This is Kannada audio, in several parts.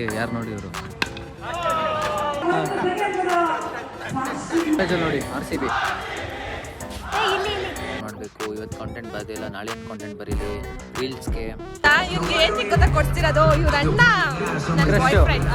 ಇಲ್ಲಿ ಯಾರು ನೋಡಿ ಇವರು ನೋಡಿ RCB ಮಾಡಬೇಕು. ಇವತ್ತು ಕಾಂಟೆಂಟ್ ಬರೋದಿಲ್ಲ, ನಾಳೆ ಕಾಂಟೆಂಟ್ ಬರೀಲಿ ರೀಲ್ಸ್ಗೆ. ಇವ್ರಿಗೆ ಏನ್ ಸಿಕ್ಕತ್ತ ಕೊಡ್ತಿರೋದು ಇವ್ರ ಅಣ್ಣ ನನ್ನ boy friend.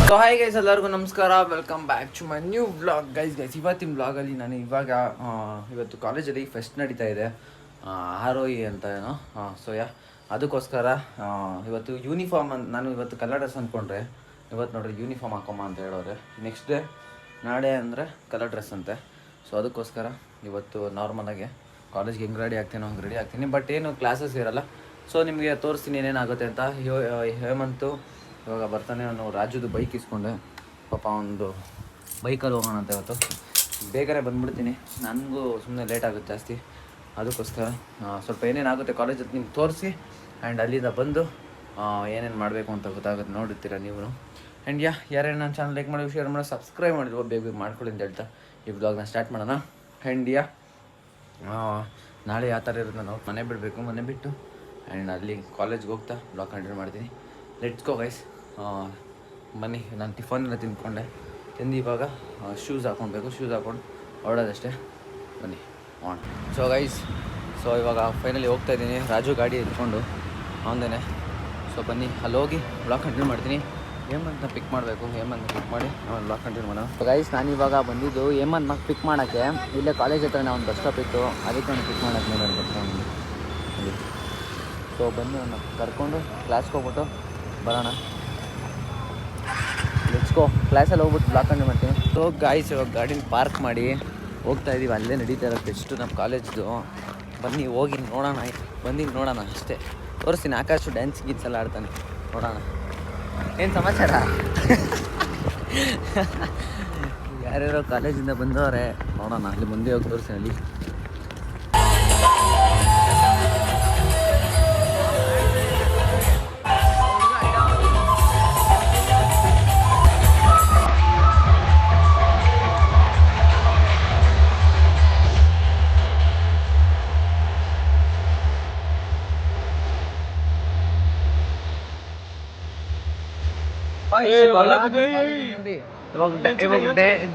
So hi guys, ಎಲ್ಲರಿಗೂ ನಮಸ್ಕಾರ, welcome back to my new vlog. Guys ಇವತ್ತಿನ ವ್ಲಾಗಲ್ಲಿ ನಾನು ಇವತ್ತು ಕಾಲೇಜಲ್ಲಿ ಫೆಸ್ಟ್ ನಡೀತಾ ಇದೆ, ROE ಅಂತ ಏನೋ. ಸೊ ಅದಕ್ಕೋಸ್ಕರ ಇವತ್ತು ಯೂನಿಫಾರ್ಮ್ ನಾನು ಇವತ್ತು ಕಲರ್ ಡ್ರೆಸ್ ಅಂದ್ಕೊಂಡ್ರೆ ಇವತ್ತು ನೋಡ್ರಿ ಯೂನಿಫಾರ್ಮ್ ಹಾಕೊಂಬ ಅಂತ ಹೇಳೋರೆ. ನೆಕ್ಸ್ಟ್ ಡೇ ನಾಳೆ ಅಂದರೆ ಕಲರ್ ಡ್ರೆಸ್ ಅಂತೆ. ಸೊ ಅದಕ್ಕೋಸ್ಕರ ಇವತ್ತು ನಾರ್ಮಲಾಗಿ ಕಾಲೇಜ್ಗೆ ಹೆಂಗೆ ರೆಡಿ ಆಗ್ತೀನಿ ಹಂಗೆ ರೆಡಿ ಆಗ್ತೀನಿ. ಬಟ್ ಏನು ಕ್ಲಾಸಸ್ ಇರೋಲ್ಲ. ಸೊ ನಿಮಗೆ ತೋರಿಸ್ತೀನಿ ಏನೇನಾಗುತ್ತೆ ಅಂತ. ಹೇಮಂತು ಇವಾಗ ಬರ್ತಾನೆ. ನಾನು ರಾಜುದು ಬೈಕ್ ಇಸ್ಕೊಂಡೆ, ಪಾಪ ಒಂದು ಬೈಕಲ್ಲಿ ಹೋಗೋಣ ಅಂತ ಇವತ್ತು ಬೇಗನೆ ಬಂದುಬಿಡ್ತೀನಿ. ನನಗೂ ಸುಮ್ಮನೆ ಲೇಟ್ ಆಗುತ್ತೆ ಜಾಸ್ತಿ. ಅದಕ್ಕೋಸ್ಕರ ಸ್ವಲ್ಪ ಏನೇನಾಗುತ್ತೆ ಕಾಲೇಜಲ್ಲಿ ನಿಮ್ಗೆ ತೋರಿಸಿ ಆ್ಯಂಡ್ ಅಲ್ಲಿಂದ ಬಂದು ಏನೇನು ಮಾಡಬೇಕು ಅಂತ ಗೊತ್ತಾಗುತ್ತೆ, ನೋಡಿರ್ತೀರ ನೀವು. ಆ್ಯಂಡ್ ಯಾರೇನು ನನ್ನ ಚಾನಲ್ ಲೈಕ್ ಮಾಡಿ, ಶೇರ್ ಮಾಡಿ, ಸಬ್ಸ್ಕ್ರೈಬ್ ಮಾಡಿದ್ರು ಬೇಗ ಮಾಡ್ಕೊಳ್ಳಿ ಅಂತ ಹೇಳ್ತಾ ಈ ವ್ಲಾಗ್ನ ಸ್ಟಾರ್ಟ್ ಮಾಡೋಣ. ಆ್ಯಂಡ್ ನಾಳೆ ಯಾವ ಥರ ಇರುತ್ತೆ ನಾವು ಮನೆ ಬಿಡಬೇಕು, ಮನೆ ಬಿಟ್ಟು ಆ್ಯಂಡ್ ಅಲ್ಲಿ ಕಾಲೇಜ್ಗೆ ಹೋಗ್ತಾ ವ್ಲಾಗ್ ಕಂಟಿನ್ಯೂ ಮಾಡ್ತೀನಿ. Let's go guys. ಬನ್ನಿ, ನಾನು ಟಿಫನ್ ಎಲ್ಲ ತಿಂದು ಇವಾಗ ಶೂಸ್ ಹಾಕ್ಕೊಳ್ಬೇಕು. ಶೂಸ್ ಹಾಕ್ಕೊಂಡು ಹೊರಡೋದಷ್ಟೇ. ಬನ್ನಿ ಆನ್. ಸೊ ಗೈಸ್, ಸೊ ಇವಾಗ ಫೈನಲಿ ಹೋಗ್ತಾ ಇದ್ದೀನಿ ರಾಜು ಗಾಡಿ ಇಟ್ಕೊಂಡು ಅವನದೇನೆ. ಸೊ ಬನ್ನಿ ಅಲ್ಲಿ ಹೋಗಿ ವ್ಲಾಗ್ ಕಂಟಿನ್ಯೂ ಮಾಡ್ತೀನಿ. ಹೇಮಂತ್ನ ಪಿಕ್ ಮಾಡಬೇಕು, ಹೇಮಂತ್ನ ಪಿಕ್ ಮಾಡಿ ನಾವು ವ್ಲಾಗ್ ಕಂಟಿನ್ಯೂ ಮಾಡೋಣ. ಗೈಸ್ ನಾನು ಇವಾಗ ಬಂದಿದ್ದು ಹೇಮಂತ್ನ ಪಿಕ್ ಮಾಡೋಕ್ಕೆ. ಇಲ್ಲೇ ಕಾಲೇಜ್ ಹತ್ರನೇ ಒಂದು ಬಸ್ ಸ್ಟಾಪ್ ಇತ್ತು, ಅದಕ್ಕೆ ನಾನು ಪಿಕ್ ಮಾಡೋಕ್ಕೆ ಮೇಲೆ ಬರ್ತೀನಿ. ಸೊ ಬಂದು ನಾನು ಕರ್ಕೊಂಡು ಕ್ಲಾಸ್ಗೆ ಹೋಗ್ಬಿಟ್ಟು ಬರೋಣ. Let's go. ಕ್ಲಾಸಲ್ಲಿ ಹೋಗ್ಬಿಟ್ಟು ಬ್ಲಾಕ್ ಕಂಡು ಮಾಡ್ತೀನಿ. ಸೊ ಗಾಯ್ಸ್ ಇವಾಗ ಗಾಡಿನ ಪಾರ್ಕ್ ಮಾಡಿ ಹೋಗ್ತಾ ಇದ್ದೀವಿ. ಅಲ್ಲೇ ನಡೀತಾ ಇರೋ ಫೆಸ್ಟು ನಮ್ಮ ಕಾಲೇಜ್ದು. ಬನ್ನಿ ಹೋಗಿ ನೋಡೋಣ. ಬಂದು ನೋಡೋಣ ಅಷ್ಟೇ. ತೋರಿಸ್ತೀನಿ. ಆಕಾಶು ಡ್ಯಾನ್ಸ್ ಗೀನ್ಸ್ ಎಲ್ಲ ಆಡ್ತಾನೆ, ನೋಡೋಣ ಏನು ಸಮಾಚಾರ. ಯಾರ್ಯಾರೋ ಕಾಲೇಜಿಂದ ಬಂದವರೆ, ನೋಡೋಣ. ಅಲ್ಲಿ ಮುಂದೆ ಹೋಗಿ ತೋರಿಸ್ತೀನಿ. ಅಲ್ಲಿ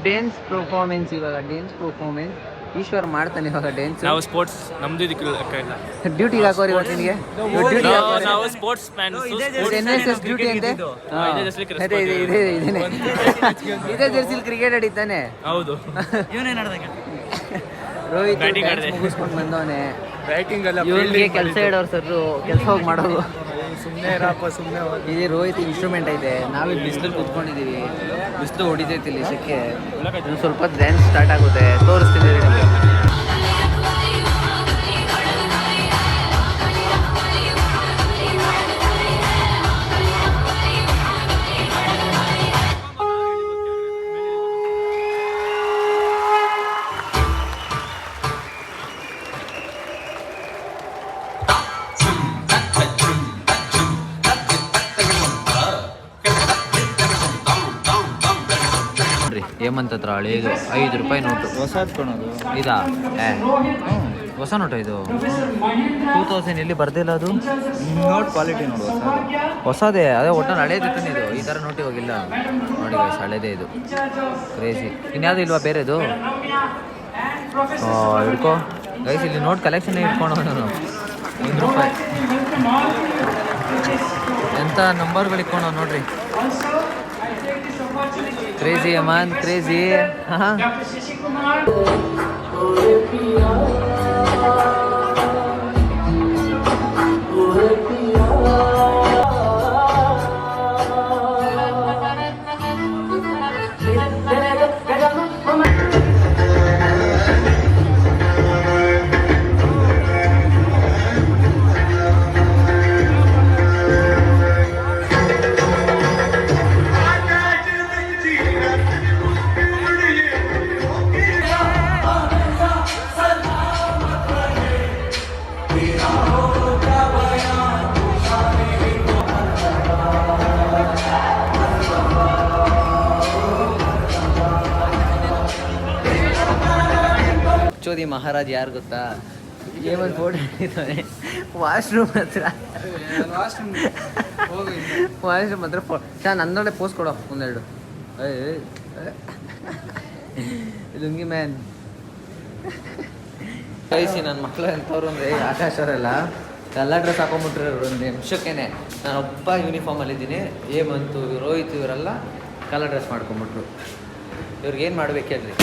ಡ್ಯಾನ್ಸ್ ಪರ್ಫಾರ್ಮೆನ್ಸ್. ಇವಾಗ ಡ್ಯಾನ್ಸ್ ಪರ್ಫಾರ್ಮೆನ್ಸ್ ಈಶ್ವರ್ ಮಾಡ್ತಾನೆ ಇವಾಗ ಡ್ಯಾನ್ಸ್. ನಾವು ಸ್ಪೋರ್ಟ್ಸ್ ನಮ್ದು ಡ್ಯೂಟಿಗೆ ಹಾಕೋರಿ ಇವತ್ತು ನಿನಗೆ. ನಾವು ಸ್ಪೋರ್ಟ್ಸ್ ಮ್ಯಾನ್. NSS ಡ್ಯೂಟಿ ಅಂತೆ. ಇದೇ ಜರ್ಸಿಲ್ ಕ್ರಿಕೆಟ್ ಆಡಿದ್ದಾನೆ. ಹೌದು. ರೋಹಿತ್ ಮುಗಿಸ್ಕೊಂಡು ಬಂದವನೆ. ಇವನಿಗೆ ಕೆಲಸ ಇಡೋರು ಸರ್, ಕೆಲಸ ಹೋಗಿ ಮಾಡೋದು. ಇಲ್ಲಿ ರೋಹಿತ್ ಇನ್ಸ್ಟ್ರೂಮೆಂಟ್ ಐತೆ. ನಾವಿಲ್ಲಿ ಬಿಸಿಲಲ್ಲಿ ಕುತ್ಕೊಂಡಿದ್ದೀವಿ, ಬಿಸಿಲು ಹೊಡಿತೈತಿ ಇಲ್ಲಿ ಸೆಕೆ. ಸ್ವಲ್ಪ ಡ್ಯಾನ್ಸ್ ಸ್ಟಾರ್ಟ್ ಆಗುತ್ತೆ, ತೋರಿಸ್ತೀನಿ ನಿಮಗೆ. ಹೇಮಂತ್ ಹತ್ರ ಹಳೇದು 5 ರೂಪಾಯಿ ನೋಟು. ಇದಾ? ಹೊಸ ನೋಟ ಇದು. 2000 ಎಲ್ಲಿ ಬರ್ದಿಲ್ಲ ಅದು. ನೋಟ್ ಕ್ವಾಲಿಟಿ ನೋಡು, ಹೊಸದೇ. ಅದೇ ಒಟ್ಟು ಹಳೇದು ತಾನೆ ಇದು. ಈ ಥರ ನೋಟ್ ಇವಾಗಿಲ್ಲ ನೋಡಿ ಗೈಸ್, ಹಳೇದೇ ಇದು. ಕ್ರೇಜಿ. ಇನ್ಯಾವುದು ಇಲ್ವಾ ಬೇರೆದು? ಹಿಡ್ಕೋ ಗೈಸ್, ಇಲ್ಲಿ ನೋಟ್ ಕಲೆಕ್ಷನ್ ಇಟ್ಕೊಂಡು ನಾನು 1 ರೂಪಾಯಿ ಎಂಥ ನಂಬರ್ಗಳು ಇಟ್ಕೊಂಡು ನೋಡ್ರಿ. Crazy Aman, crazy. ಚೋದಿ ಮಹಾರಾಜ್ ಯಾರು ಗೊತ್ತಾ? ಏಮನ್ ಫೋಟೋ ಹಿಡಿತಾನೆ ವಾಶ್ರೂಮ್ ಹತ್ರ. ವಾಶ್ರೂಮ್ ಹತ್ರ ನನ್ನೊಳ್ಳೆ ಪೋಸ್ಟ್ ಕೊಡೋ ಒಂದೆರಡು. ಲುಂಗಿ ಮ್ಯಾನ್ ಕಳಿಸಿ ನನ್ನ ಮಕ್ಕಳು ಎಂಥವ್ರು ಅಂದರೆ ಆಕಾಶ್ ಅವರೆಲ್ಲ ಎಲ್ಲ ಡ್ರೆಸ್ ಹಾಕೊಂಡ್ಬಿಟ್ರೆ ಒಂದು ನಿಮಿಷಕ್ಕೇನೆ. ನಾನು ಒಬ್ಬ ಯೂನಿಫಾರ್ಮಲ್ಲಿದ್ದೀನಿ. ಹೇಮಂತು ರೋಹಿತ್ ಇವರೆಲ್ಲ ಕಲರ್ ಡ್ರೆಸ್ ಮಾಡ್ಕೊಂಬಿಟ್ರು. ಇವ್ರಿಗೇನು ಮಾಡ್ಬೇಕು ಹೇಳ್ರಿ?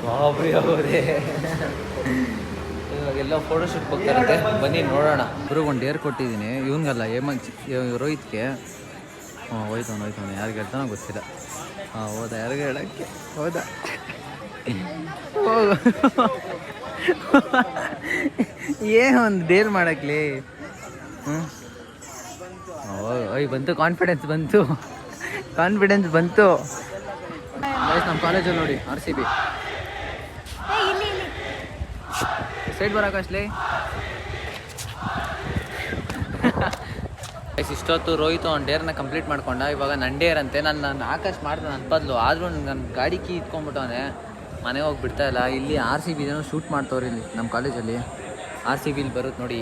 ಬಾಬ್ರಿ ಅವರೇ ಇವಾಗೆಲ್ಲ ಫೋಟೋಶೂಟ್ ಹೋಗ್ತಾರಂತೆ, ಬನ್ನಿ ನೋಡೋಣ. ಇವ್ರಿಗೊಂದು ಡೇರ್ ಕೊಟ್ಟಿದ್ದೀನಿ, ಇವನಿಗಲ್ಲ ರೋಹಿತ್ಗೆ. ಹೋಯ್ತವನು ಯಾರಿಗೆ ಹೇಳ್ತಾನೋ ಗೊತ್ತಿಲ್ಲ. ಹೌದಾ, ಯಾರಿಗೆ ಹೇಳೋಕ್ಕೆ ಹೌದಾ? ಏನು ಒಂದು ಡೇರ್ ಮಾಡಕ್ಲಿ. ಓಯ್ ಬಂತು, ಕಾನ್ಫಿಡೆನ್ಸ್ ಬಂತು. ನಮ್ಮ ಕಾಲೇಜಲ್ಲಿ ನೋಡಿ RCB ಸೈಡ್ ಬರೋಕಷ್ಟಲಿ. ಇಷ್ಟೊತ್ತು ರೋಹಿತ್ ಅವ್ನು ಡೇರ್ನ ಕಂಪ್ಲೀಟ್ ಮಾಡ್ಕೊಂಡ. ಇವಾಗ ನನ್ನ ಡೇರ್ ಅಂತೆ. ನಾನು ಆಕಾಶ್ ಮಾಡ್ದೆ ನನ್ನ ಬದಲು. ಆದರೂ ನನ್ನ ಗಾಡಿ ಕೀ ಇಟ್ಕೊಂಡ್ಬಿಟ್ಟವನೆ, ಮನೆಗೆ ಹೋಗಿ ಬಿಡ್ತಾ ಇಲ್ಲ. ಇಲ್ಲಿ RCB ಶೂಟ್ ಮಾಡ್ತವ್ರಿ ಇಲ್ಲಿ ನಮ್ಮ ಕಾಲೇಜಲ್ಲಿ. RCB ಬರುತ್ತೆ ನೋಡಿ.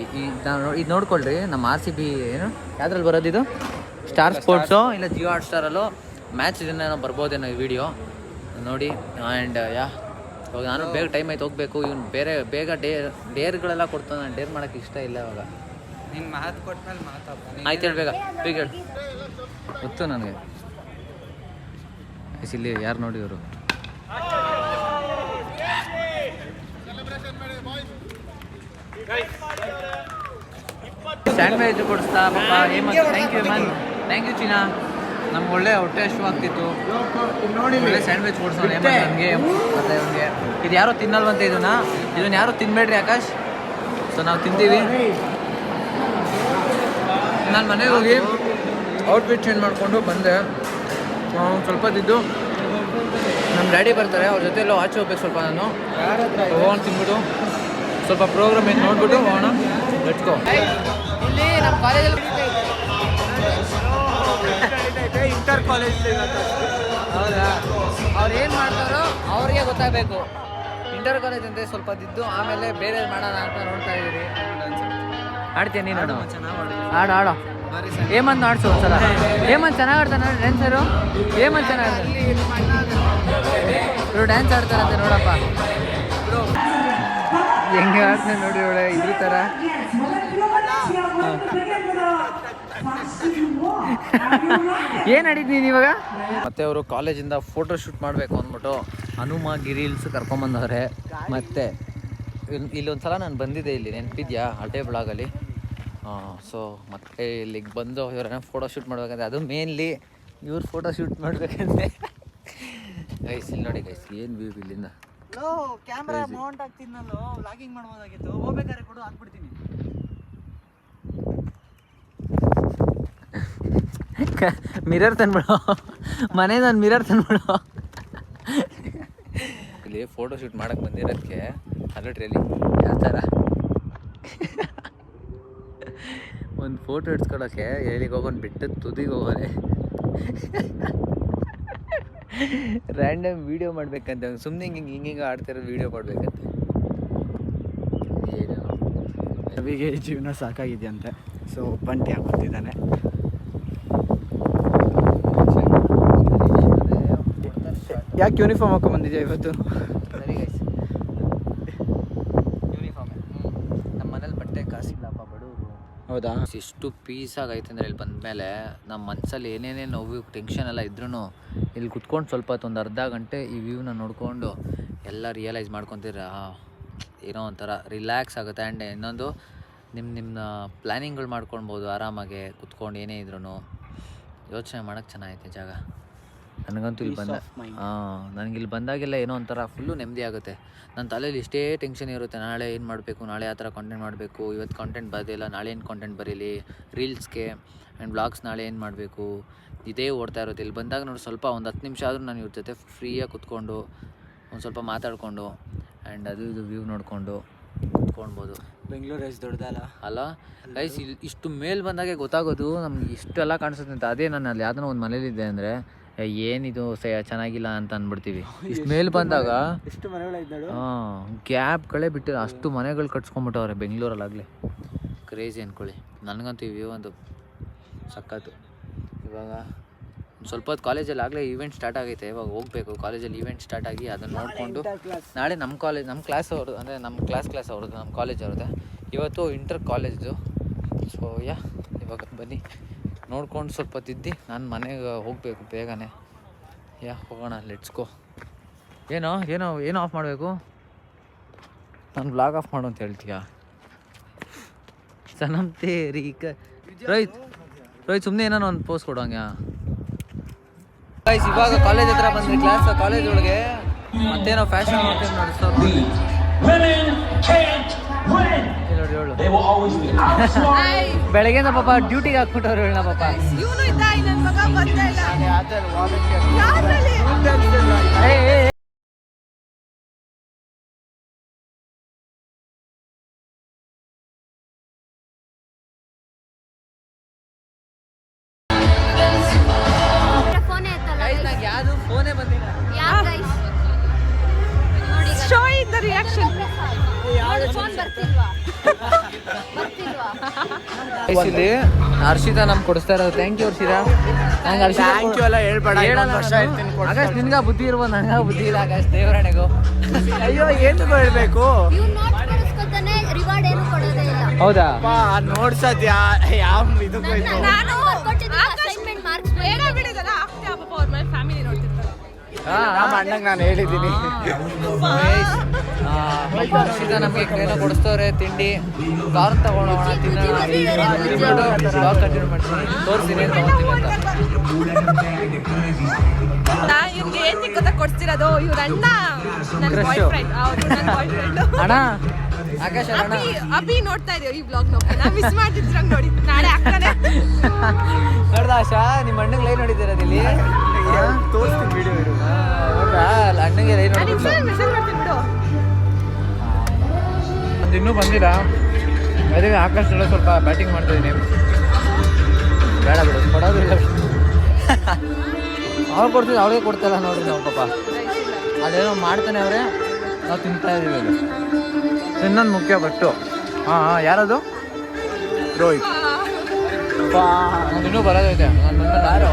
ಇದು ನೋಡ್ಕೊಳ್ರಿ, ನಮ್ಮ RCB ಏನು ಯಾವ್ದ್ರಲ್ಲಿ ಬರೋದು? ಇದು ಸ್ಟಾರ್ ಸ್ಪೋರ್ಟ್ಸು ಇಲ್ಲ ಜಿಯೋ ಹಾಟ್ಸ್ಟಾರಲ್ಲೋ ಮ್ಯಾಚ್ ಇದನ್ನೇನೋ ಬರ್ಬೋದೇನೋ ಈ ವಿಡಿಯೋ ನೋಡಿ. ಆ್ಯಂಡ್ ಇವಾಗ ನಾನು ಬೇಗ ಟೈಮ್ ಆಯ್ತು ಹೋಗಬೇಕು. ಇವ್ನು ಬೇಗ ಡೇರ್ಗಳೆಲ್ಲ ಕೊಡ್ತಾನೆ. ನಾನು ಡೇರ್ ಮಾಡೋಕ್ಕೆ ಇಷ್ಟ ಇಲ್ಲ ಇವಾಗ. ನೀನು ಮಾತು ಕೊಟ್ಮೇಲೆ ಮಾತಾಡ್ತಾನೆ. ಆಯ್ತು ಹೇಳಿ, ಬೇಗ ಹೇಳಿ. ಗೊತ್ತು ನನಗೆ. ಇಲ್ಲಿ ಯಾರು ನೋಡಿ ಇವರು? ಸ್ಯಾಂಡ್ವಿಚ್ ಕೊಡಿಸ್ತಾ ಪಾಪ. ಥ್ಯಾಂಕ್ ಯು ಚೀನಾ. ನಮ್ಗೆ ಒಳ್ಳೆ ಹೊಟ್ಟೆ ಆಗ್ತಿತ್ತು. ಒಳ್ಳೆ ಸ್ಯಾಂಡ್ವಿಚ್ ಕೊಡಿಸೋಣ ನನಗೆ ಮತ್ತು ಇವನಿಗೆ. ಇದು ಯಾರೋ ತಿನ್ನಲ್ವಂತೆ ಇದನ್ನ ಯಾರು ತಿನ್ಬೇಡ್ರಿ ಆಕಾಶ್. ಸೊ ನಾವು ತಿಂತೀವಿ. ನಾನು ಮನೆಗೆ ಹೋಗಿ ಔಟ್ಫಿಟ್ ಚೇಂಜ್ ಮಾಡಿಕೊಂಡು ಬಂದೆ. ಸ್ವಲ್ಪ ತಿದ್ದು ನಮ್ಮ ಡ್ಯಾಡಿ ಬರ್ತಾರೆ, ಅವ್ರ ಜೊತೆ ಎಲ್ಲ ಆಚೆ ಹೋಗ್ಬೇಕು. ಸ್ವಲ್ಪ ನಾನು ಹೋಗೋಣ, ತಿನ್ಬಿಟ್ಟು ಸ್ವಲ್ಪ ಪ್ರೋಗ್ರಾಮ್ ಏನು ನೋಡ್ಬಿಟ್ಟು ಹೋಗೋಣ. Let's go. ಇಲ್ಲಿ ನಮ್ಮ ಕಾಲೇಜಲ್ಲಿ ಇಂಟರ್ ಕಾಲೇಜ್. ಹೌದಾ? ಅವ್ರು ಏನು ಮಾಡ್ತಾರೋ ಅವ್ರಿಗೆ ಗೊತ್ತಾಗಬೇಕು. ಇಂಟರ್ ಕಾಲೇಜ್ ಅಂತೆ. ಸ್ವಲ್ಪ ದಿದ್ದು ಆಮೇಲೆ ಬೇರೆ ಮಾಡೋಣ ಅಂತ ನೋಡ್ತಾ ಇದ್ದೀರಿ. ಆಡ್ತೀನಿ ನೀನು? ಆಡೋ ಹೇಮಂತ್ ಆಡ್ಸು ಒಂದ್ಸಲ. ಹೇಮಂತ್ ಚೆನ್ನಾಗಿ ಆಡ್ತಾನೆ ನೋಡಿ ಡ್ಯಾನ್ಸರು. ಹೇಮಂತ್ ಚೆನ್ನಾಗಿ ಆಡ್ತಾನೆ. ಇವರು ಡ್ಯಾನ್ಸ್ ಆಡ್ತಾರಂತೆ ನೋಡಪ್ಪ. ಹೆಂಗೆ ಆಡ್ತಾನೆ ನೋಡಿ ಅವಳೆ ಇದ್ರ ಥರ. ಏನು ಆಡಿದ್ದು ನೀನು ಇವಾಗ? ಮತ್ತೆ ಅವರು ಕಾಲೇಜಿಂದ ಫೋಟೋ ಶೂಟ್ ಮಾಡಬೇಕು ಅಂದ್ಬಿಟ್ಟು ಹನುಮ ಗಿರಿಲ್ಸ್ ಕರ್ಕೊಂಬಂದವ್ರೆ. ಮತ್ತೆ ಇಲ್ಲೊಂದ್ಸಲ ನಾನು ಬಂದಿದ್ದೆ, ಇಲ್ಲಿ ನೆನಪಿದ್ಯಾ ಹಳೇ ಬ್ಲಾಗಲ್ಲಿ? ಸೊ ಮತ್ತೆ ಇಲ್ಲಿಗೆ ಬಂದು ಇವರೇನೋ ಫೋಟೋ ಶೂಟ್ ಮಾಡ್ಬೇಕಂದ್ರೆ, ಅದು ಮೇನ್ಲಿ ಇವ್ರು ಫೋಟೋ ಶೂಟ್ ಮಾಡ್ಬೇಕಂದ್ರೆ. ಗೈಸ್ ಇಲ್ಲಿ ನೋಡಿ ಗೈಸ್, ಏನು ವ್ಯೂ ಇಲ್ಲಿಂದ. ಕ್ಯಾಮ್ರಾ ಮೌಂಟ್ ಆಗ್ತಿದ್ನಲ್ಲೋ, ವ್ಲಾಗಿಂಗ್ ಮಾಡ್ಬೋದಾಗಿತ್ತು. ಹೋಗ್ಬೇಕಾದ್ರೆ ಕೊಡು, ಹಾಕ್ಬಿಡ್ತೀನಿ. ಮಿರರ್ ತಂದ್ಬಿಡು, ಮನೇದು ಒಂದು ಮಿರರ್ ತಂದ್ಬಿಡು. ಇಲ್ಲಿ ಫೋಟೋ ಶೂಟ್ ಮಾಡಕ್ಕೆ ಬಂದಿರೋದಕ್ಕೆ ಅಲ್ಲಟ್ರಿಯಲ್ಲಿ ಯಾವ ಥರ ಒಂದು ಫೋಟೋ ಇಡ್ಸ್ಕೊಳಕ್ಕೆ ಎಲ್ಲಿಗೆ ಹೋಗೋನು ಬಿಟ್ಟು ತುದಿಗೆ ಹೋಗೋನೆ. Random video ಮಾಡ್ಬೇಕಂತೆ. ಸುಮ್ಮನೆ ಹಿಂಗೆ ಆಡ್ತಿರೋದು ವೀಡಿಯೋ ಮಾಡ್ಬೇಕಂತೆ. ರವಿಗೆ ಜೀವನ ಸಾಕಾಗಿದೆಯಂತೆ. ಸೊ ಬಂಟಿ ಹಾಕ್ಕೊತಿದ್ದಾನೆ. ಯಾಕೆ ಯೂನಿಫಾರ್ಮ್ ಹಾಕೊಂಡ್ಬಂದಿದ್ಯಾ ಇವತ್ತು? ಸರಿ ಗೈಸ್, ಯೂನಿಫಾರ್ಮೇ. ನಮ್ಮ ಮನೇಲಿ ಬಟ್ಟೆ ಕಾಸಿಲ್ಲಪ್ಪ, ಬಡವರು. ಹೌದಾ? ಇಷ್ಟು ಪೀಸಾಗೈತೆ ಅಂದರೆ ಇಲ್ಲಿ ಬಂದಮೇಲೆ ನಮ್ಮ ಮನಸ್ಸಲ್ಲಿ ಏನೇನೇ ನೋವು ಟೆನ್ಷನ್ ಎಲ್ಲ ಇದ್ರೂ ಇಲ್ಲಿ ಕುತ್ಕೊಂಡು ಸ್ವಲ್ಪ ಹೊತ್ತು ಒಂದು ಅರ್ಧ ಗಂಟೆ ಈ ವ್ಯೂನ ನೋಡಿಕೊಂಡು ಎಲ್ಲ ರಿಯಲೈಸ್ ಮಾಡ್ಕೊತೀರ. ಏನೋ ಒಂಥರ ರಿಲ್ಯಾಕ್ಸ್ ಆಗುತ್ತೆ. ಆ್ಯಂಡ್ ಇನ್ನೊಂದು ನಿಮ್ಮ ಪ್ಲ್ಯಾನಿಂಗ್ಗಳು ಮಾಡ್ಕೊಳ್ಬೋದು ಆರಾಮಾಗೆ ಕುತ್ಕೊಂಡು. ಏನೇ ಇದ್ರೂ ಯೋಚನೆ ಮಾಡೋಕ್ಕೆ ಚೆನ್ನಾಗೈತೆ ಜಾಗ. ನನಗಂತೂ ಇಲ್ಲಿ ನನಗಿಲ್ಲಿ ಬಂದಾಗೆಲ್ಲ ಏನೋ ಒಂಥರ ಫುಲ್ಲು ನೆಮ್ಮದಿ ಆಗುತ್ತೆ. ನನ್ನ ತಲೆಯಲ್ಲಿ ಇಷ್ಟೇ ಟೆನ್ಷನ್ ಇರುತ್ತೆ. ನಾಳೆ ಏನು ಮಾಡಬೇಕು, ನಾಳೆ ಆ ಥರ ಕಾಂಟೆಂಟ್ ಮಾಡಬೇಕು, ಇವತ್ತು ಕಾಂಟೆಂಟ್ ಬರೋದಿಲ್ಲ, ನಾಳೆ ಏನು ಕಾಂಟೆಂಟ್ ಬರೀಲಿ, ರೀಲ್ಸ್ಗೆ ಆ್ಯಂಡ್ ಬ್ಲಾಗ್ಸ್ ನಾಳೆ ಏನು ಮಾಡಬೇಕು, ಇದೇ ಓಡ್ತಾ ಇರುತ್ತೆ. ಇಲ್ಲಿ ಬಂದಾಗ ನೋಡಿ ಸ್ವಲ್ಪ ಒಂದು 10 ನಿಮಿಷ ಆದರೂ ನಾನು ಇವ್ರ ಜೊತೆ ಫ್ರೀಯಾಗಿ ಕುತ್ಕೊಂಡು ಒಂದು ಸ್ವಲ್ಪ ಮಾತಾಡಿಕೊಂಡು ಆ್ಯಂಡ್ ಅದು ಇದು ವ್ಯೂ ನೋಡಿಕೊಂಡು ಕುತ್ಕೊಳ್ಬೋದು. ಬೆಂಗಳೂರು ಎಷ್ಟು ದೊಡ್ಡದಲ್ಲ ಅಲ್ಲ ಗೈಸ್, ಇಷ್ಟು ಮೇಲೆ ಬಂದಾಗೆ ಗೊತ್ತಾಗೋದು ನಮ್ಗೆ ಇಷ್ಟೆಲ್ಲ ಕಾಣಿಸುತ್ತೆ ಅಂತ. ಅದೇ ನಾನು ಅಲ್ಲಿ ಯಾವುದೋ ಒಂದು ಮನೇಲಿದ್ದೆ ಅಂದರೆ ಏನಿದು ಚೆನ್ನಾಗಿಲ್ಲ ಅಂತ ಅಂದ್ಬಿಡ್ತೀವಿ. ಇಷ್ಟು ಮೇಲೆ ಬಂದಾಗ ಎಷ್ಟು ಮನೆಗಳಿದ್ದಾಳು. ಗ್ಯಾಪ್ಗಳೇ ಬಿಟ್ಟಿಲ್ಲ, ಅಷ್ಟು ಮನೆಗಳು ಕಟ್ಸ್ಕೊಂಬಿಟ್ಟವ್ರೆ ಬೆಂಗಳೂರಲ್ಲಾಗಲೇ. ಕ್ರೇಜಿ ಅಂದ್ಕೊಳ್ಳಿ. ನನಗಂತೂ ಈ ವ್ಯೂ ಒಂದು ಸಖತ್ತು. ಇವಾಗ ಸ್ವಲ್ಪ ಹೊತ್ತು ಕಾಲೇಜಲ್ಲಿ ಆಗಲೇ ಈವೆಂಟ್ ಸ್ಟಾರ್ಟ್ ಆಗೈತೆ, ಇವಾಗ ಹೋಗಬೇಕು. ಕಾಲೇಜಲ್ಲಿ ಈವೆಂಟ್ ಸ್ಟಾರ್ಟ್ ಆಗಿ ಅದನ್ನು ನೋಡಿಕೊಂಡು ನಾಳೆ ನಮ್ಮ ಕ್ಲಾಸ್ ಅವ್ರದ್ದು, ಅಂದರೆ ನಮ್ಮ ಕ್ಲಾಸ್ ಅವ್ರದ್ದು, ನಮ್ಮ ಕಾಲೇಜ್ ಅವ್ರದ್ದು. ಇವತ್ತು ಇಂಟರ್ ಕಾಲೇಜ್ದು. ಸೊ ಇವಾಗ ಬನ್ನಿ ನೋಡ್ಕೊಂಡು ಸ್ವಲ್ಪ ತಿದ್ದಿ ನಾನು ಮನೆಗೆ ಹೋಗಬೇಕು ಬೇಗನೆ. ಹೋಗೋಣ, ಲೆಟ್ಸ್ ಗೋ. ಏನೋ ಆಫ್ ಮಾಡಬೇಕು. ನಾನು ಬ್ಲಾಗ್ ಆಫ್ ಮಾಡು ಅಂತ ಹೇಳ್ತೀಯಾ? ಸನಮ್ ತೇರಿ ರೋಹಿತ್ ಸುಮ್ಮನೆ ಏನೋ ಒಂದು ಪೋಸ್ಟ್ ಕೊಡೋಂಗೆ. ಇವಾಗ ಕಾಲೇಜ್ ಹತ್ರ ಬಂದ್ರಿ, ಕಾಲೇಜ್ ಒಳಗೆ ಮತ್ತೇನೋ ಫ್ಯಾಷನ್ ನೋಡಿ. ಬೆಳಗ್ಗೆನ ಪಾಪ ಡ್ಯೂಟಿಗೆ ಹಾಕ್ಬಿಟ್ಟವ್ರು ಹೇಳ ಪಾಪ. ಇವನು ಇದ್ದ, ನನ್ನ ಮಗ ಬಂದ ಇಲ್ಲ. ಯಾವುದು ಫೋನೇ ಬಂದಿಲ್ಲ. Show in the reaction. ಇಲ್ಲಿ ಹರ್ಷಿತಾ ನಮ್ಗೆ ಕೊಡಿಸ್ತಾ ಇರೋದು. Thank you Harshita. ನಂಗೆ ಥ್ಯಾಂಕ್ ಯು ಎಲ್ಲ ಹೇಳ್ಬೇಡ, ಇನ್ನೊಂದು ವರ್ಷ ಇರ್ತೀನಿ. ಆಕಾಶ್ ನಿನ್ಗ ಬುದ್ಧಿ ಇರ್ಬೋದು, ನನಗ ಬುದ್ಧಿ ಇಲ್ಲ. ಆಕಾಶ್ ದೇವರಣೆಗೂ ಅಯ್ಯೋ ಏನು ಹೇಳ್ಬೇಕು. ಹೌದಾ? ನೋಡ್ಸದ್ ಯಾವ ಇದಕ್ಕೂ ನಾನು ಅಸೈನ್ಮೆಂಟ್ ಮಾರ್ಕ್ಸ್ ಬೇಡ ಬಿಡಿದಲ್ಲ, ಆಗ್ತೇ ಪಾಪ ಅವ್ರ ಮೇಲೆ ಫ್ಯಾಮಿಲಿ ನೋಡ್ತಿರ್ತಾರೆ. ನಮ್ಮ ಅಣ್ಣಂಗೆ ನಾನು ಹೇಳಿದ್ದೀನಿ. ಹರ್ಷಿತಾ ನಮಗೆ ಏನೋ ಕೊಡಿಸ್ತವ್ರೆ ತಿಂಡಿ. ಕಾರ್ ತಗೊಳ್ಳೋಣ, ತಿನ್ನೋಣ, ಕಂಟಿನ್ಯೂ ಮಾಡ್ತೀನಿ, ತೋರಿಸ್ತೀನಿ ತಗೊಳ್ತೀನಿ ಅಂತ. ಇವ್ನಿಗೆ ಏನ್ ಸಿಕ್ಕತ್ತ ಕೊಡ್ತಿರೋದು, ಇವ್ರ ಅಣ್ಣ ನನ್ನ ಬಾಯ್ ಫ್ರೆಂಡ್. ಹೌದು, ನನ್ನ ಬಾಯ್ ಫ್ರೆಂಡ್ ಅಣ್ಣ. ಆಕಾಶ್ ಅಣ್ಣ ಅಭಿ ನೋಡ್ತಾ ಇದೀವಿ ಈ ಬ್ಲಾಗ್ ಮಿಸ್ ಮಾಡ್ತಿದ್ರಂಗ ನೋಡಿ. ನಾಳೆ ಆಗ್ತಾನೆ ನೋಡ್ದ ಆಶಾ, ನಿಮ್ಮ ಅಣ್ಣಗೆ ಲೈನ್ ನೋಡಿದ್ದೀರ ಇಲ್ಲಿ? ತೋರಿಸ್ತೀನಿ ವಿಡಿಯೋ ಇರು. ನೋಡ್ರಾ ಅಣ್ಣಗೆ ಲೈನ್ ನೋಡಿದ್ರು. ಮೆಸೇಜ್ ಮಾಡ್ತೀನಿ ಬಿಡು. ಅದು ಇನ್ನೂ ಬಂದಿಲ್ಲ. ಅದೇ ಆಕಾಶ್ ಜೊತೆ ಸ್ವಲ್ಪ ಬ್ಯಾಟಿಂಗ್ ಮಾಡ್ತಾ ಇದ್ದೀನಿ. ಬೇಡ ಬಿಡು, ಕೊಡೋದಿಲ್ಲ. ಅವ್ರು ಕೊಡ್ತೀವಿ, ಅವ್ರಿಗೆ ಕೊಡ್ತಾಯಿಲ್ಲ ನೋಡ್ರಿ ನಾವು ಪಾಪ. ಅದೇನೋ ಮಾಡ್ತಾನೆ ಅವರೇ, ನಾವು ತಿಂತಾ ಇದ್ದೀವಿ. ಅದು ಇನ್ನೊಂದು ಮುಖ್ಯ ಬಟ್ಟು. ಯಾರದು? ರೋಹಿತ್. ಇನ್ನೂ ಬರೋದೈತೆ. ನನ್ನ ಯಾರು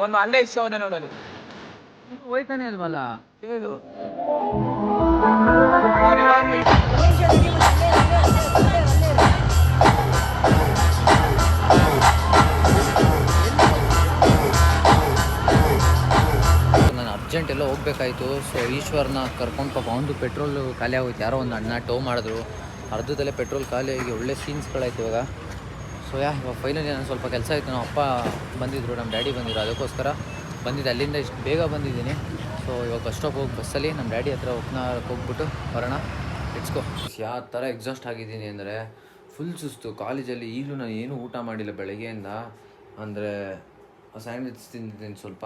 ಒಂದು ಅಲ್ಲೇ ಇಷ್ಟ ನೋಡೋದು ಹೋಯ್ತಾನೆ ಅಲ್ವಲ್ಲ. ನಾನು ಅರ್ಜೆಂಟ್ ಎಲ್ಲ ಹೋಗ್ಬೇಕಾಯ್ತು. ಸೊ ಈಶ್ವರ್ನ ಕರ್ಕೊಂಡು ಪಾಪ ಒಂದು ಪೆಟ್ರೋಲ್ ಖಾಲಿ ಆಗೋಯ್ತು. ಯಾರೋ ಒಂದು ಅಣ್ಣ ಟೋ ಮಾಡಿದ್ರು, ಅರ್ಧದಲ್ಲೇ ಪೆಟ್ರೋಲ್ ಖಾಲಿ ಆಗಿ ಒಳ್ಳೆ ಸೀನ್ಸ್ಗಳಾಯ್ತು ಇವಾಗ. ಸೊ ಇವಾಗ ಫೈನಲಿ ನಾನು ಸ್ವಲ್ಪ ಕೆಲಸ ಆಯಿತು. ನಮ್ಮ ಅಪ್ಪ ಬಂದಿದ್ದರು, ನಮ್ಮ ಡ್ಯಾಡಿ ಬಂದಿದ್ರು, ಅದಕ್ಕೋಸ್ಕರ ಬಂದಿದ್ದೆ. ಅಲ್ಲಿಂದ ಇಷ್ಟು ಬೇಗ ಬಂದಿದ್ದೀನಿ. ಸೊ ಇವಾಗ ಬಸ್ ಸ್ಟಾಪ್ ಹೋಗಿ ಬಸ್ಸಲ್ಲಿ ನಮ್ಮ ಡ್ಯಾಡಿ ಹತ್ರ ಹೋಗ್ಬಿಟ್ಟು ಬರೋಣ. Let's go. ಯಾವ ಥರ ಎಕ್ಸಾಸ್ಟ್ ಆಗಿದ್ದೀನಿ ಅಂದರೆ ಫುಲ್ ಸುಸ್ತು. ಕಾಲೇಜಲ್ಲಿ ಈಗಲೂ ನಾನು ಏನೂ ಊಟ ಮಾಡಿಲ್ಲ ಬೆಳಗ್ಗೆಯಿಂದ. ಅಂದರೆ ಸ್ಯಾಂಡ್ವಿಚ್ ತಿಂದಿದ್ದೀನಿ ಸ್ವಲ್ಪ,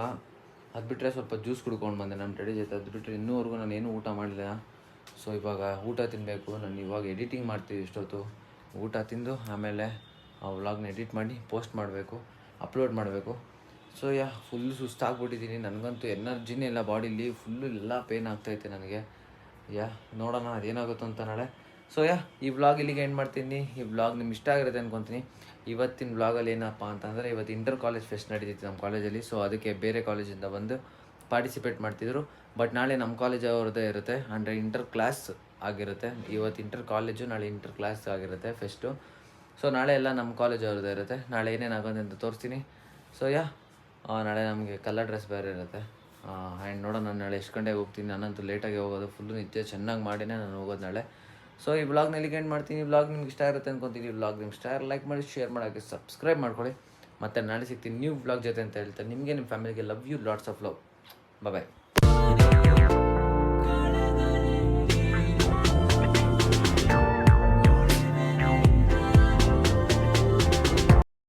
ಅದು ಬಿಟ್ಟರೆ ಸ್ವಲ್ಪ ಜ್ಯೂಸ್ ಕುಡ್ಕೊಂಡು ಬಂದೆ ನಮ್ಮ ಡ್ಯಾಡಿ ಜೊತೆ. ಅದು ಬಿಟ್ಟರೆ ಇನ್ನೂವರೆಗೂ ನಾನು ಏನೂ ಊಟ ಮಾಡಲಿಲ್ಲ. ಸೊ ಇವಾಗ ಊಟ ತಿನ್ನಬೇಕು. ನಾನು ಇವಾಗ ಎಡಿಟಿಂಗ್ ಮಾಡ್ತೀವಿ ಇಷ್ಟೊತ್ತು. ಊಟ ತಿಂದು ಆಮೇಲೆ ಆ ವ್ಲಾಗ್ನ ಎಡಿಟ್ ಮಾಡಿ ಪೋಸ್ಟ್ ಮಾಡಬೇಕು, ಅಪ್ಲೋಡ್ ಮಾಡಬೇಕು. ಸೊ ಫುಲ್ಲು ಸುಸ್ತಾಗ್ಬಿಟ್ಟಿದ್ದೀನಿ. ನನಗಂತೂ ಎನರ್ಜಿನೇ ಇಲ್ಲ ಬಾಡಿಲಿ, ಫುಲ್ಲು ಎಲ್ಲ ಪೇನ್ ಆಗ್ತಾಯಿದೆ ನನಗೆ. ನೋಡೋಣ ಅದೇನಾಗುತ್ತೋ ಅಂತ ನಾಳೆ. ಸೊ ಈ ವ್ಲಾಗ್ ಇಲ್ಲಿಗೆ ಎಂಡ್ ಮಾಡ್ತೀನಿ. ಈ ವ್ಲಾಗ್ ನಿಮ್ಗೆ ಇಷ್ಟ ಆಗಿರುತ್ತೆ ಅನ್ಕೊತೀನಿ. ಇವತ್ತಿನ ವ್ಲಾಗಲ್ಲಿ ಏನಪ್ಪ ಅಂತಂದರೆ, ಇವತ್ತು ಇಂಟರ್ ಕಾಲೇಜ್ ಫೆಸ್ಟ್ ನಡೀತಿತ್ತು ನಮ್ಮ ಕಾಲೇಜಲ್ಲಿ. ಸೊ ಅದಕ್ಕೆ ಬೇರೆ ಕಾಲೇಜಿಂದ ಬಂದು ಪಾರ್ಟಿಸಿಪೇಟ್ ಮಾಡ್ತಿದ್ರು. ಬಟ್ ನಾಳೆ ನಮ್ಮ ಕಾಲೇಜ್ ಅವ್ರದ್ದೇ ಇರುತ್ತೆ, ಅಂದರೆ ಇಂಟರ್ ಕ್ಲಾಸ್ ಆಗಿರುತ್ತೆ. ಇವತ್ತು ಇಂಟರ್ ಕಾಲೇಜು, ನಾಳೆ ಇಂಟರ್ ಕ್ಲಾಸ್ ಆಗಿರುತ್ತೆ ಫೆಸ್ಟು. ಸೊ ನಾಳೆ ಎಲ್ಲ ನಮ್ಮ ಕಾಲೇಜ್ ಅವ್ರದ್ದೇ ಇರುತ್ತೆ. ನಾಳೆ ಏನೇನಾಗೋದು ಅಂತ ತೋರಿಸ್ತೀನಿ. ಸೊ ನಾಳೆ ನಮಗೆ ಕಲರ್ ಡ್ರೆಸ್ ಬೇರೆ ಇರುತ್ತೆ. ಆ್ಯಂಡ್ ನೋಡೋಣ ನಾನು ನಾಳೆ ಎಷ್ಟು ಗಂಟೆಗೆ ಹೋಗ್ತೀನಿ. ನಾನಂತೂ ಲೇಟಾಗಿ ಹೋಗೋದು, ಫುಲ್ಲು ನಿದ್ದೆ ಚೆನ್ನಾಗಿ ಮಾಡಿನೇ ನಾನು ಹೋಗೋದು ನಾಳೆ. ಸೊ ಈ ವ್ಲಾಗ್ನಲ್ಲಿ ಎಂಡ್ ಮಾಡ್ತೀನಿ. ಈ ವ್ಲಾಗ್ ನಿಮ್ಗೆ ಇಷ್ಟ ಇರುತ್ತೆ ಅನ್ಕೊತೀನಿ. ಈ ವ್ಲಾಗ್ ನಿಮ್ಗೆ ಇಷ್ಟ ಲೈಕ್ ಮಾಡಿ, ಶೇರ್ ಮಾಡೋಕ್ಕೆ, ಸಬ್ಸ್ಕ್ರೈಬ್ ಮಾಡ್ಕೊಳ್ಳಿ. ಮತ್ತು ನಾಳೆ ಸಿಗ್ತೀನಿ ನ್ಯೂ ವ್ಲಾಗ್ ಜೊತೆ ಅಂತ ಹೇಳ್ತಾರೆ. ನಿಮಗೆ ನಿಮ್ಮ ಫ್ಯಾಮಿಲಿಗೆ love you, lots of love. Bye.